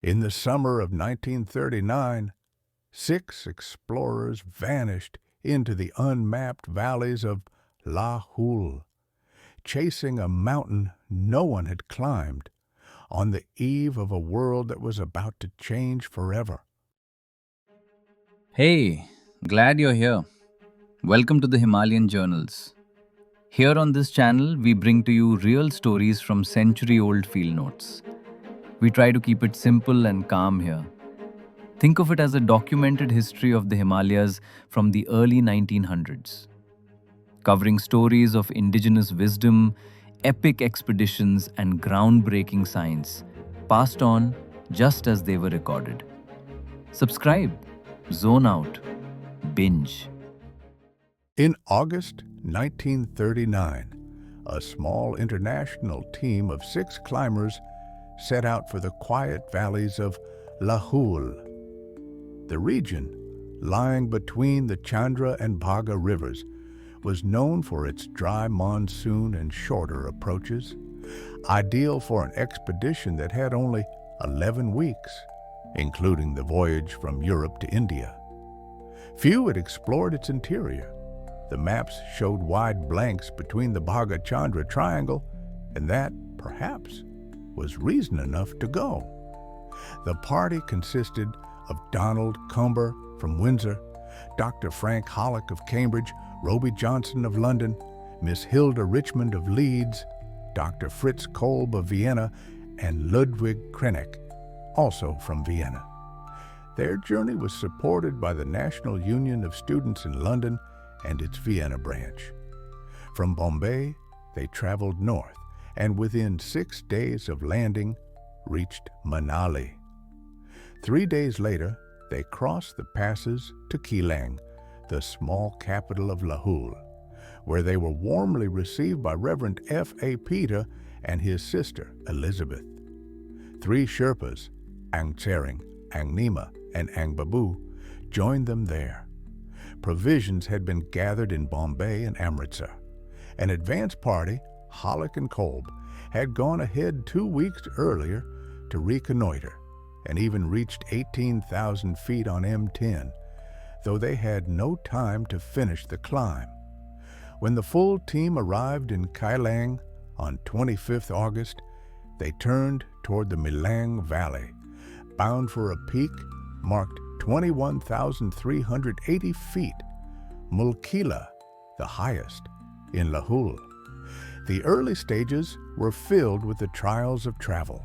In the summer of 1939, 6 explorers vanished into the unmapped valleys of Lahul, chasing a mountain no one had climbed, on the eve of a world that was about to change forever. Hey, glad you're here. Welcome to the Himalayan Journals. Here on this channel, we bring to you real stories from century old field notes. We try to keep it simple and calm here. Think of it as a documented history of the Himalayas from the early 1900s, covering stories of indigenous wisdom, epic expeditions, and groundbreaking science passed on just as they were recorded. Subscribe, zone out, binge. In August 1939, a small international team of 6 climbers set out for the quiet valleys of Lahul. The region, lying between the Chandra and Bhaga rivers, was known for its dry monsoon and shorter approaches, ideal for an expedition that had only 11 weeks, including the voyage from Europe to India. Few had explored its interior. The maps showed wide blanks between the Bhaga Chandra triangle, and that, perhaps, was reason enough to go. The party consisted of Donald Cumber from Windsor, Dr. Frank Hollick of Cambridge, Roby Johnson of London, Miss Hilda Richmond of Leeds, Dr. Fritz Kolb of Vienna, and Ludwig Krenek, also from Vienna. Their journey was supported by the National Union of Students in London and its Vienna branch. From Bombay, they traveled north and within 6 days of landing, reached Manali. 3 days later, they crossed the passes to Keylong, the small capital of Lahul, where they were warmly received by Reverend F.A. Peter and his sister, Elizabeth. 3 Sherpas, Ang Tsering, Ang Nima, and Ang Babu, joined them there. Provisions had been gathered in Bombay and Amritsar. An advance party, Hollick and Kolb, had gone ahead 2 weeks earlier to reconnoiter and even reached 18,000 feet on M10, though they had no time to finish the climb. When the full team arrived in Keylong on 25th August, they turned toward the Milang Valley, bound for a peak marked 21,380 feet, Mulila, the highest, in Lahul. The early stages were filled with the trials of travel.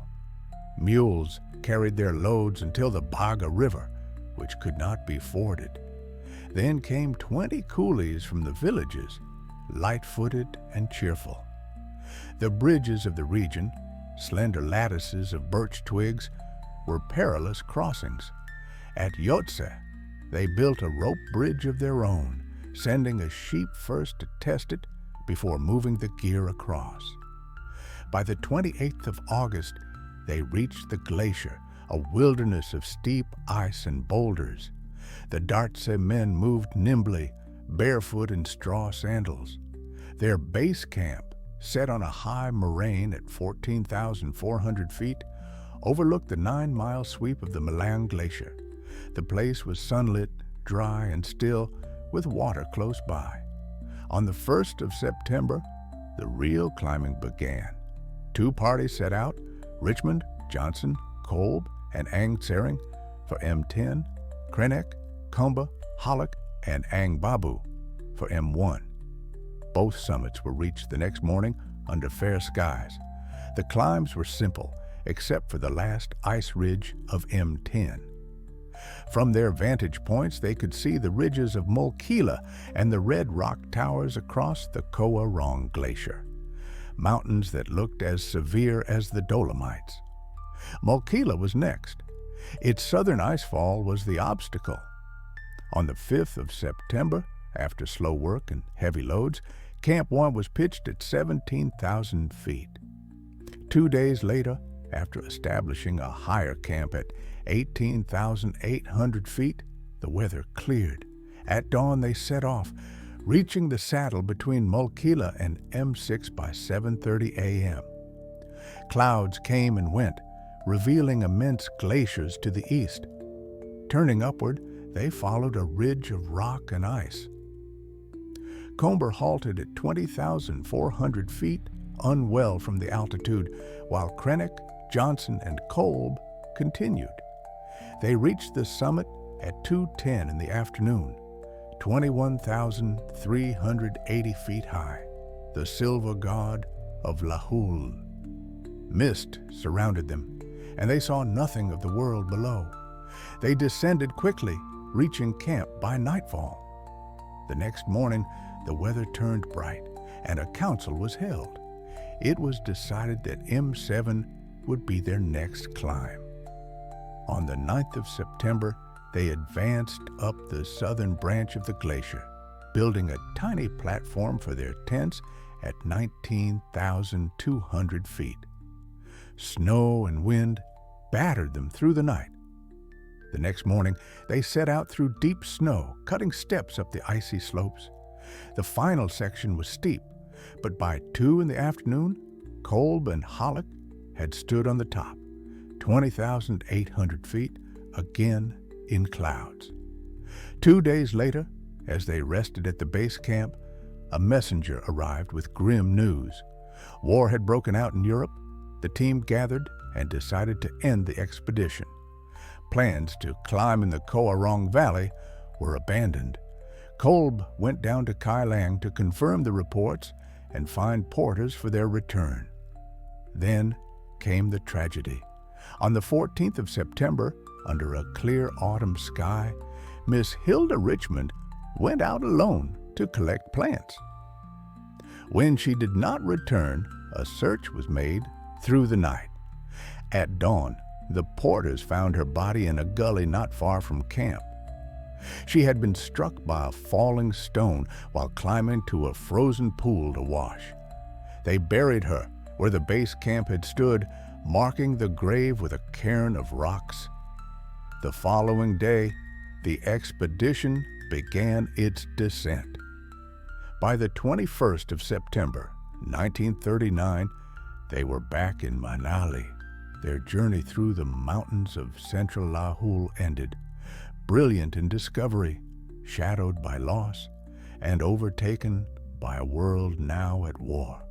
Mules carried their loads until the Bhaga River, which could not be forded. Then came 20 coolies from the villages, light-footed and cheerful. The bridges of the region, slender lattices of birch twigs, were perilous crossings. At Yotse, they built a rope bridge of their own, sending a sheep first to test it before moving the gear across. By the 28th of August, they reached the glacier, a wilderness of steep ice and boulders. The Dartse men moved nimbly, barefoot in straw sandals. Their base camp, set on a high moraine at 14,400 feet, overlooked the 9-mile sweep of the Milang Glacier. The place was sunlit, dry, and still, with water close by. On the 1st of September, the real climbing began. 2 parties set out, Richmond, Johnson, Kolb, and Ang Tsering for M10, Krenek, Kumba, Hollick, and Ang Babu for M1. Both summits were reached the next morning under fair skies. The climbs were simple, except for the last ice ridge of M10. From their vantage points, they could see the ridges of Mulila and the red rock towers across the Koa Rong Glacier, mountains that looked as severe as the Dolomites. Mulila was next. Its southern icefall was the obstacle. On the 5th of September, after slow work and heavy loads, Camp 1 was pitched at 17,000 feet. 2 days later, after establishing a higher camp at 18,800 feet, the weather cleared. At dawn, they set off, reaching the saddle between Mulila and M6 by 7:30 a.m. Clouds came and went, revealing immense glaciers to the east. Turning upward, they followed a ridge of rock and ice. Comber halted at 20,400 feet, unwell from the altitude, while Krennic, Johnson, and Kolb continued. They reached the summit at 2:10 in the afternoon, 21,380 feet high, the silver god of Lahul. Mist surrounded them, and they saw nothing of the world below. They descended quickly, reaching camp by nightfall. The next morning, the weather turned bright, and a council was held. It was decided that M7 would be their next climb. On the 9th of September, they advanced up the southern branch of the glacier, building a tiny platform for their tents at 19,200 feet. Snow and wind battered them through the night. The next morning, they set out through deep snow, cutting steps up the icy slopes. The final section was steep, but by 2 in the afternoon, Kolb and Halleck had stood on the top, 20,800 feet, again in clouds. 2 days later, as they rested at the base camp, a messenger arrived with grim news. War had broken out in Europe. The team gathered and decided to end the expedition. Plans to climb in the Keylong Valley were abandoned. Kolb went down to Keylong to confirm the reports and find porters for their return. Then came the tragedy. On the 14th of September, under a clear autumn sky, Miss Hilda Richmond went out alone to collect plants. When she did not return, a search was made through the night. At dawn, the porters found her body in a gully not far from camp. She had been struck by a falling stone while climbing to a frozen pool to wash. They buried her where the base camp had stood, marking the grave with a cairn of rocks. The following day, the expedition began its descent. By the 21st of September, 1939, they were back in Manali. Their journey through the mountains of central Lahul ended, brilliant in discovery, shadowed by loss, and overtaken by a world now at war.